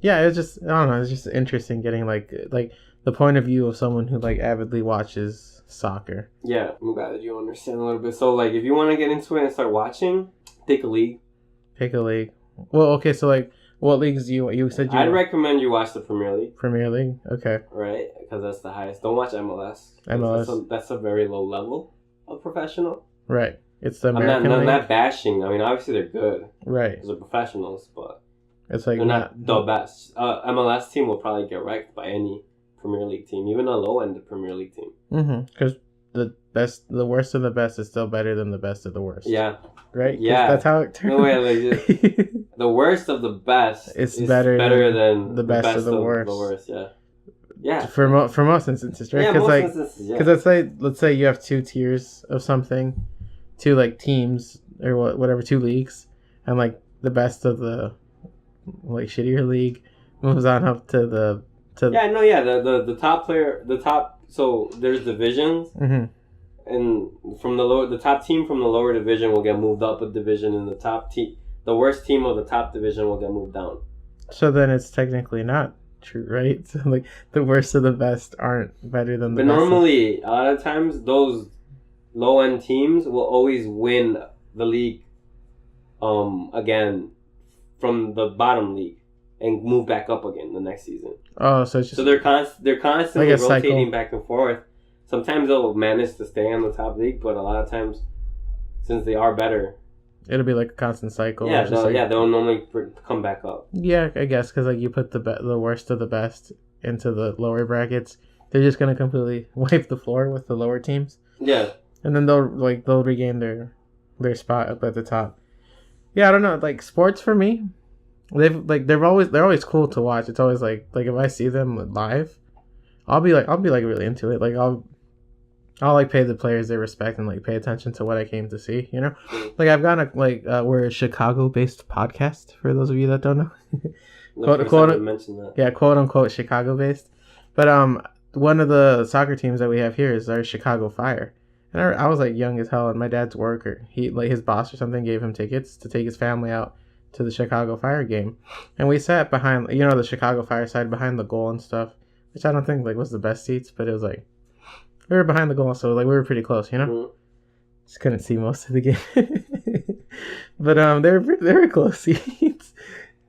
Yeah, it's just, I don't know, it's just interesting getting like the point of view of someone who like avidly watches soccer. Yeah, I'm glad that you understand a little bit. So like, if you want to get into it and start watching, pick a league. Pick a league. Well, okay, so like, what leagues do you said you? I'd recommend you watch the Premier League. Premier League, okay. Right, because that's the highest. Don't watch MLS. MLS. That's a very low level of professional. Right. It's the American I'm League. not bashing. I mean, obviously they're good. Right. Because they're professionals, but it's like they're not the best. MLS team will probably get wrecked by any Premier League team, even a low end Premier League team. Because the worst of the best is still better than the best of the worst. Yeah. Right. Yeah. That's how it turns. No way. Like, the worst of the best is better than the best of the worst. The worst. Yeah. Yeah. For most instances, right? Yeah, Because most instances, yeah. let's say you have two tiers of something, two like teams or whatever, two leagues, and like the best of the like shittier league moves on up to the the top player, so there's divisions, and from the top team from the lower division will get moved up a division, and the worst team of the top division will get moved down. So then it's technically not true, right? So like the worst of the best aren't better than the best. But normally, a lot of times, those low end teams will always win the league, again, from the bottom league, and move back up again the next season. Oh, so it's just they're constantly like a rotating cycle. back and forth. Sometimes they'll manage to stay on the top league, but a lot of times, since they are better, it'll be like a constant cycle. Yeah, just they'll normally come back up. Yeah, I guess because like you put the worst of the best into the lower brackets, they're just gonna completely wipe the floor with the lower teams. Yeah, and then they'll regain their spot up at the top. Yeah, I don't know. Like sports for me, they're always cool to watch. It's always like if I see them live, I'll be really into it. Like I'll like pay the players their respect and like pay attention to what I came to see, you know? Like I've got we're a Chicago based podcast for those of you that don't know. quote unquote Chicago based. But one of the soccer teams that we have here is our Chicago Fire. And I was like young as hell, and my dad's worker, he like his boss or something gave him tickets to take his family out to the Chicago Fire game. And we sat behind, you know, the Chicago Fire side behind the goal and stuff, which I don't think like was the best seats, but it was like we were behind the goal, so like we were pretty close, you know. Mm-hmm. Just couldn't see most of the game, but they were close seats.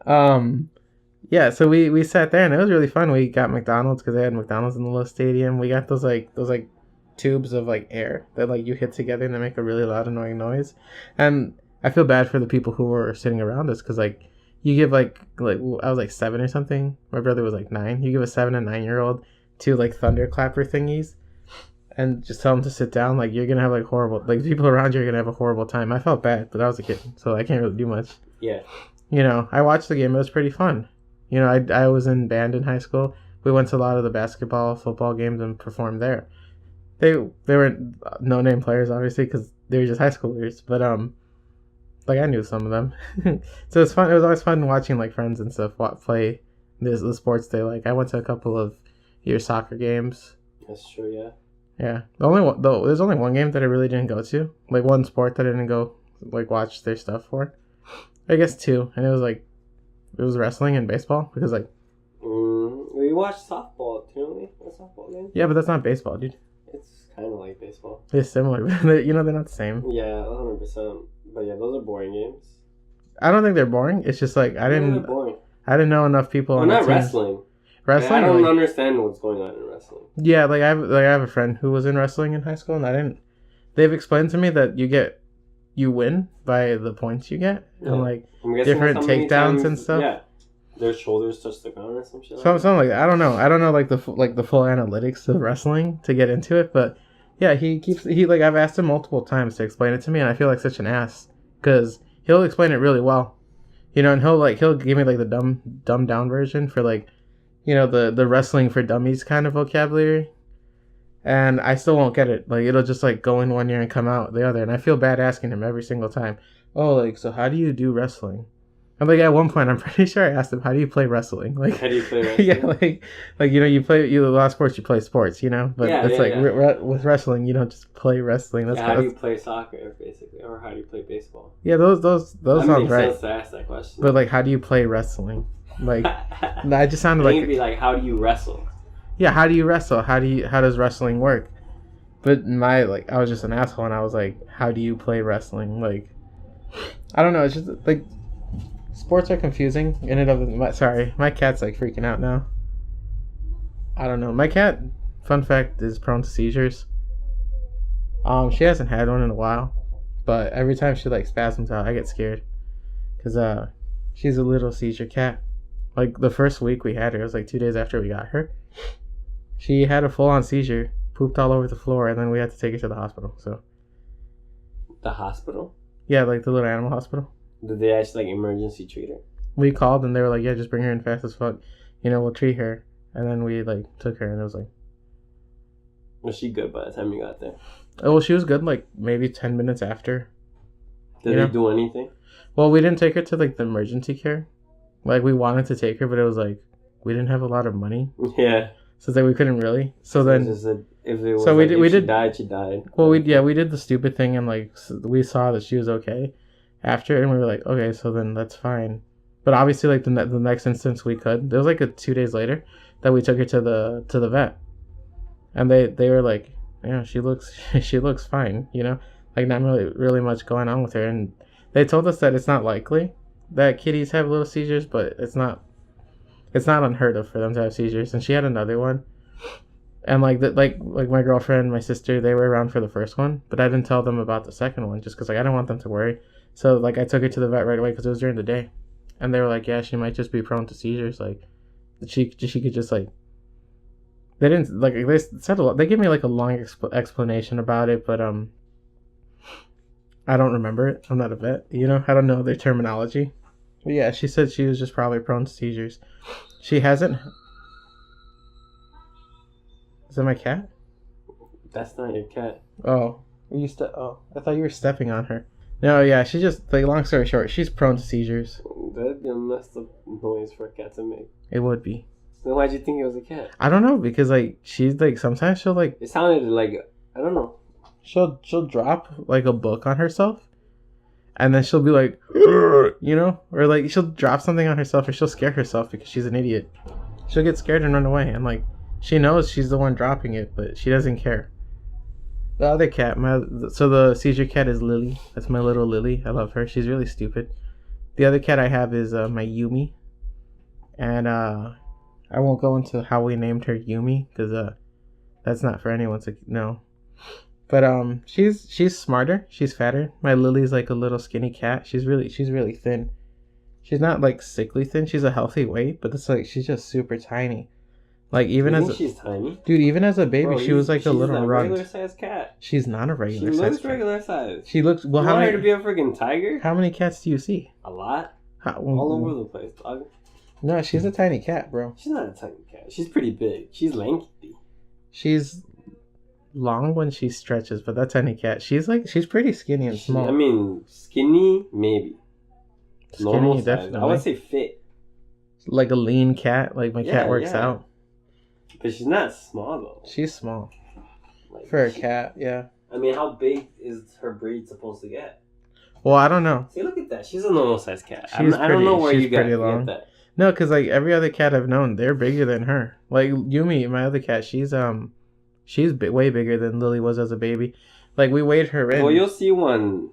Yeah, so we sat there and it was really fun. We got McDonald's because they had McDonald's in the little stadium. We got those tubes of like air that like you hit together and they make a really loud annoying noise. And I feel bad for the people who were sitting around us because like you give like I was like 7 or something. My brother was like 9. You give a 7 and 9-year-old 2 like thunder clapper thingies. And just tell them to sit down. Like you're gonna have like horrible, like people around you are gonna have a horrible time. I felt bad, but I was a kid, so I can't really do much. Yeah. You know, I watched the game. It was pretty fun. You know, I was in band in high school. We went to a lot of the basketball, football games and performed there. They were no name players, obviously, because they were just high schoolers. But like I knew some of them. So it's fun. It was always fun watching like friends and stuff play the sports they like. I went to a couple of your soccer games. That's true. Yeah. Yeah, there's only one game that I really didn't go to. Like one sport that I didn't go like watch their stuff for. I guess two, and it was wrestling and baseball because like. We watched softball, didn't we? A softball game. Yeah, but that's not baseball, dude. It's kind of like baseball. It's similar, but they're not the same. Yeah, 100%. But yeah, those are boring games. I don't think they're boring. It's just like I didn't know enough people on the not team. wrestling. Wrestling. I don't understand what's going on in wrestling. Yeah, I have a friend who was in wrestling in high school, and I didn't. They've explained to me that you win by the points you get, and like different takedowns and stuff. Yeah, their shoulders touch the ground or some shit. Something like that. I don't know. I don't know like the full analytics of wrestling to get into it, but yeah, I've asked him multiple times to explain it to me, and I feel like such an ass because he'll explain it really well, and he'll give me like the dumbed down version for like. The wrestling for dummies kind of vocabulary. And I still won't get it. Like, it'll just, like, go in one ear and come out the other. And I feel bad asking him every single time. Oh, like, so how do you do wrestling? And, like, at one point, I'm pretty sure I asked him, how do you play wrestling? Like, how do you play wrestling? Yeah, you play, a lot of sports, you play sports, But with wrestling, you don't just play wrestling. How do you play soccer, basically? Or how do you play baseball? Yeah, those sound right. Sense to ask that question. But, like, how do you play wrestling? Like, I just sounded like... It'd be like, how do you wrestle? Yeah, how do you wrestle? How does wrestling work? But I was just an asshole, and I was like, how do you play wrestling? Like, I don't know. It's just, like, sports are confusing in and of... Sorry, my cat's, like, freaking out now. I don't know. My cat, fun fact, is prone to seizures. She hasn't had one in a while, but every time she, like, spasms out, I get scared. Because, she's a little seizure cat. Like, the first week we had her, it was like 2 days after we got her. She had a full-on seizure, pooped all over the floor, and then we had to take her to the hospital, so. The hospital? Yeah, like the little animal hospital. Did they actually, like, emergency treat her? We called, and they were like, yeah, just bring her in fast as fuck. We'll treat her. And then we, like, took her, and it was like. Was she good by the time you got there? Oh, well, she was good, like, maybe 10 minutes after. Did they do anything? Well, we didn't take her to, like, the emergency care. Like, we wanted to take her, but it was like, we didn't have a lot of money. Yeah. So we couldn't really. So then... She died, she died. Well, we did the stupid thing, and, like, we saw that she was okay after, and we were like, okay, so then that's fine. But obviously, like, the next instance we could. It was, like, 2 days later that we took her to the vet. And they were like, yeah, she looks fine, Like, not really much going on with her. And they told us that it's not likely that kitties have little seizures, but it's not unheard of for them to have seizures. And she had another one, and like my girlfriend, my sister, they were around for the first one, but I didn't tell them about the second one just because, like, I didn't want them to worry. So, like, I took her to the vet right away because it was during the day, and they were like, yeah, she might just be prone to seizures. Like, she could just, like, they didn't, like, they said a lot. They gave me, like, a long explanation about it, but I don't remember it. I'm not a vet, I don't know their terminology. But yeah, she said she was just probably prone to seizures. She hasn't. Is that my cat? That's not your cat. Oh, I thought you were stepping on her. No, yeah, she just, like, long story short, she's prone to seizures. That'd be a messed up noise for a cat to make. It would be. Then why'd you think it was a cat? I don't know, because, like, she's, like, sometimes she'll, like... It sounded like, I don't know. She'll drop, like, a book on herself, and then she'll be like, or, like, she'll drop something on herself, or she'll scare herself because she's an idiot. She'll get scared and run away, and, like, she knows she's the one dropping it, but she doesn't care. The other cat, so the seizure cat is Lily. That's my little Lily. I love her. She's really stupid. The other cat I have is my Yumi, and I won't go into how we named her Yumi because that's not for anyone to know. But she's smarter. She's fatter. My Lily's like a little skinny cat. She's really thin. She's not like sickly thin. She's a healthy weight, but it's like she's just super tiny. Like she's tiny, dude. Even as a baby, she was like a little runt. Regular sized cat. She's not a regular. She size looks regular size. She looks well. You want her to be a freaking tiger? How many cats do you see? A lot. All over the place, dog. No, she's a tiny cat, bro. She's not a tiny cat. She's pretty big. She's lanky. She's long when she stretches, but that's any cat. She's pretty skinny and small. I mean, skinny, maybe. Normal Skinny, size. definitely. I would say fit. Like a lean cat. Like my cat works out. But she's not small though. She's small. Like, for a cat, yeah. I mean, how big is her breed supposed to get? Well, I don't know. See, look at that. She's a normal size cat. I She's don't know where she's you got long. that. No, because like every other cat I've known, they're bigger than her. Like Yumi, my other cat, she's way bigger than Lily was as a baby. Like we weighed her in. Well, you'll see when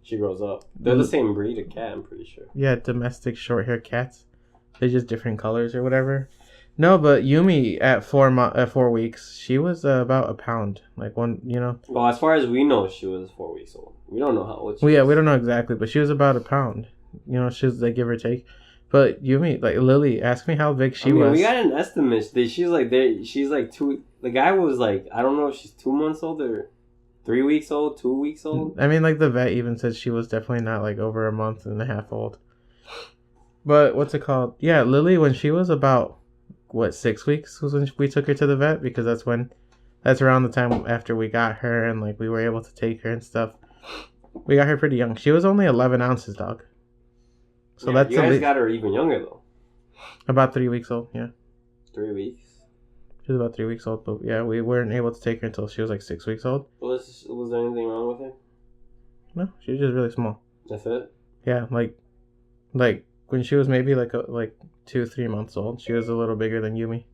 she grows up. They're the same breed of cat, I'm pretty sure. Yeah, domestic short-haired cats. They're just different colors or whatever. No, but Yumi at 4 weeks, she was about a pound. Like one, you know. Well, as far as we know, she was 4 weeks old. We don't know how old she Well, yeah, was. we don't know exactly, but she was about a pound. You know, she's like give or take. But Yumi, like Lily, ask me how big she was. We got an estimate. She's like 2. The guy was like, I don't know if she's 2 months old or 3 weeks old, 2 weeks old. I mean, like the vet even said she was definitely not like over a month and a half old. But what's it called? Yeah, Lily, when she was about 6 weeks was when we took her to the vet, because that's around the time after we got her and like we were able to take her and stuff. We got her pretty young. She was only 11 ounces, dog. So yeah, that's you guys got her even younger though. About 3 weeks old, yeah. 3 weeks. She was about 3 weeks old, but yeah, we weren't able to take her until she was like 6 weeks old. Was there anything wrong with her? No, she was just really small. That's it? Yeah, like when she was maybe like 2-3 months old, she was a little bigger than Yumi.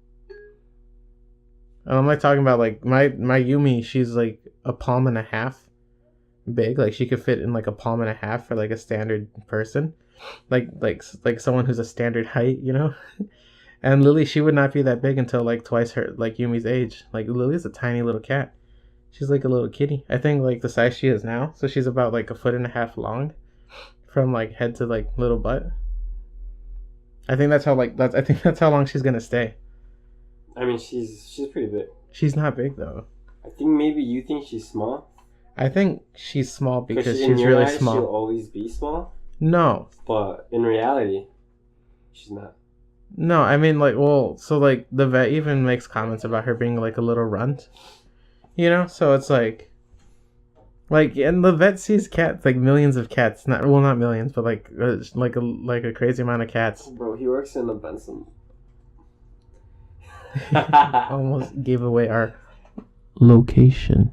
And I'm like talking about like my Yumi, she's like a palm and a half big. Like she could fit in like a palm and a half for like a standard person, like someone who's a standard height, you know. And Lily, she would not be that big until like twice her like Yumi's age. Like Lily's a tiny little cat. She's like a little kitty. I think like the size she is now, so she's about like 1.5 feet long, from like head to like little butt. I think that's how long she's gonna stay. I mean, she's pretty big. She's not big though. I think maybe you think she's small. I think she's small because she's in your really eyes, small. She'll always be small. No. But in reality, she's not. No, I mean like, well, so like the vet even makes comments about her being like a little runt. You know, so it's like, and the vet sees cats, like millions of cats. Not millions, but like a crazy amount of cats. Bro, he works in a Benson. Almost gave away our location.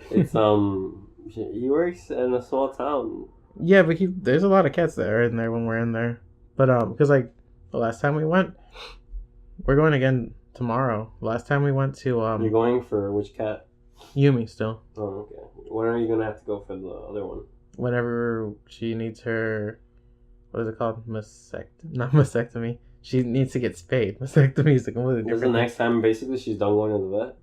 It's he works in a small town. Yeah, but there's a lot of cats that are in there when we're in there. But because like the last time we went, we're going again tomorrow. Last time we went to You're going for which cat? Yumi still. Oh, okay. When are you gonna have to go for the other one? Whenever she needs her, what is it called? Not mastectomy. She needs to get spayed. Mastectomy is a completely different. Is the next time basically she's done going to the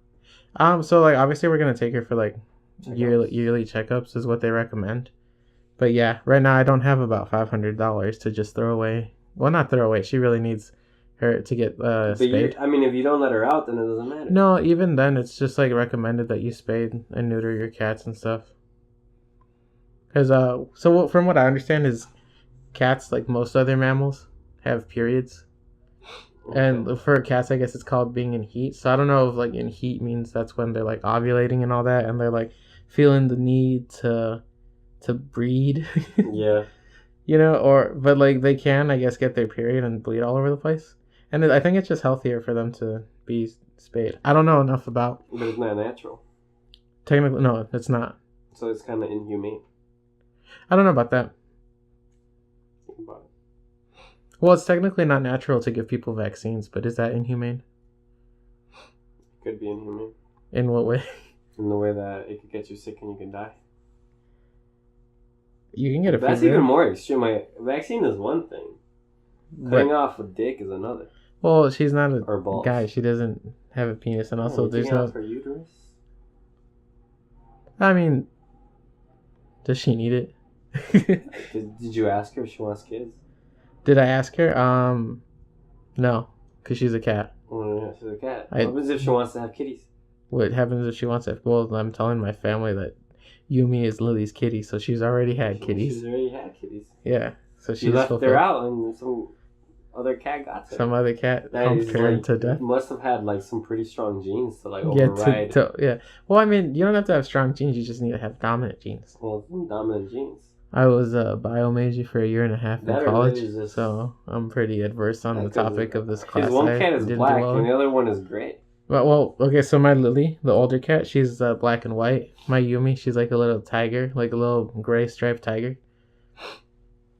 vet? So like obviously we're gonna take her for like Checkups. yearly checkups is what they recommend. But yeah, right now I don't have about $500 to just throw away. Well, not throw away. She really needs her to get spayed. I mean, if you don't let her out, then it doesn't matter. No, even then, it's just like recommended that you spade and neuter your cats and stuff. Because so from what I understand is, cats, like most other mammals, have periods. Okay. And for cats, I guess it's called being in heat. So I don't know if like in heat means that's when they're like ovulating and all that, and they're like feeling the need to breed. Yeah. You know, but like they can, I guess, get their period and bleed all over the place. And I think it's just healthier for them to be spayed. I don't know enough about. But it's not natural. Technically, no, it's not. So it's kind of inhumane. I don't know about that. Think about it. Well, it's technically not natural to give people vaccines, but is that inhumane? It could be inhumane. In what way? In the way that it could get you sick and you can die. You can get a fever. That's even more extreme. A vaccine is one thing. Cutting off a dick is another. Well, she's not a or balls. guy. She doesn't have a penis, and also there's no. Her uterus? I mean, does she need it? Did you ask her if she wants kids? Did I ask her? No, because she's a cat. Oh, yeah, she's a cat. What happens if she wants to have kitties? What happens if she wants it? Well, I'm telling my family that Yumi is Lily's kitty, so she's already had kitties. She's already had kitties. Yeah, so she left her out and some. other cat got to Some other cat that humped is, her like, to death. must have had like some pretty strong genes to like Yeah, override. yeah. Well, I mean, you don't have to have strong genes. You just need to have dominant genes. Well, dominant genes. I was a bio major for a year and a half in That or college, really just- so I'm pretty adverse on Yeah, the 'cause topic of this class. Because one I cat is didn't do black well and in. the other one is gray. Well, okay, so my Lily, the older cat, she's black and white. My Yumi, she's like a little tiger, like a little gray striped tiger.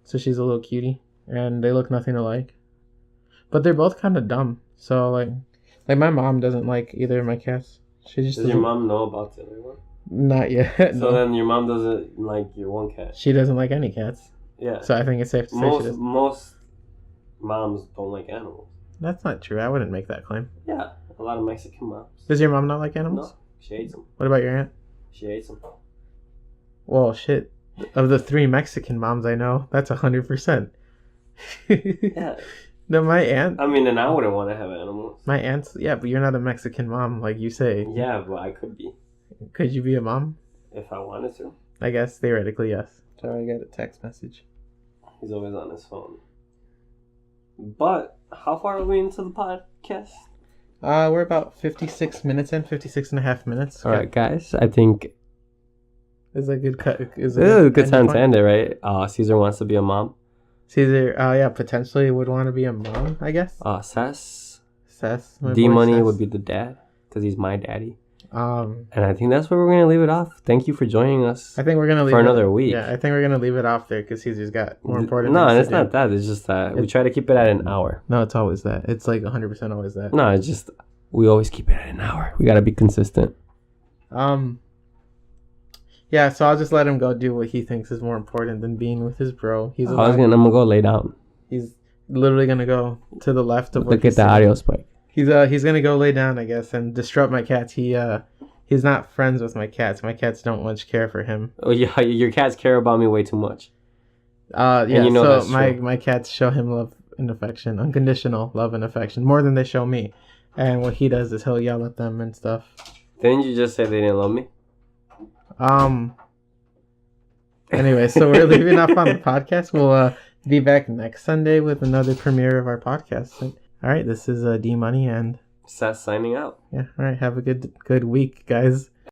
So she's a little cutie, and they look nothing alike. But they're both kind of dumb. So like my mom doesn't like either of my cats. She just Does your mom know about the other one? Not yet. So No. then your mom doesn't like your one cat. She doesn't like any cats. Yeah. So I think it's safe to say she does. Most moms don't like animals. That's not true. I wouldn't make that claim. Yeah, a lot of Mexican moms. Does your mom not like animals? No, she hates them. What about your aunt? She hates them. Well, shit. Of the 3 Mexican moms I know, that's 100%. Yeah. No, my aunt. I mean, and I wouldn't want to have animals. My aunt's. Yeah, but you're not a Mexican mom, like you say. Yeah, but I could be Could you be a mom? if I wanted to. I guess theoretically, yes. So I got a text message. He's always on his phone. But how far are we into the podcast? We're about 56 minutes in, 56 and a half minutes. All right, guys. I think Is a good cut. this is a good time point? to end it, right? Caesar wants to be a mom. Caesar, yeah, potentially would want to be a mom, I guess. Sess. Seth. my D boy Money Seth. would be the dad because he's my daddy. Um, And I think that's where we're going to leave it off. Thank you for joining us. I think we're gonna leave For it- another week. Yeah, I think we're gonna leave it off there because Caesar's got more important. No, things it's to do. not that. It's just that we try to keep it at an hour. No, it's always that. It's like 100% always that. No, it's just we always keep it at an hour. We got to be consistent. Yeah, so I'll just let him go do what he thinks is more important than being with his bro. I'm gonna go lay down. He's literally gonna go to the left of. Look at the audio spike. He's gonna go lay down, I guess, and disrupt my cats. He's not friends with my cats. My cats don't much care for him. Oh yeah, your cats care about me way too much. Yeah. you know so that's my true. my cats show him love and affection, unconditional love and affection, more than they show me. And what he does is he'll yell at them and stuff. Didn't you just say they didn't love me? Anyway, so we're leaving off on the podcast. We'll be back next Sunday with another premiere of our podcast. All right, this is D Money, and Seth signing out. yeah, all right, have a good week, guys.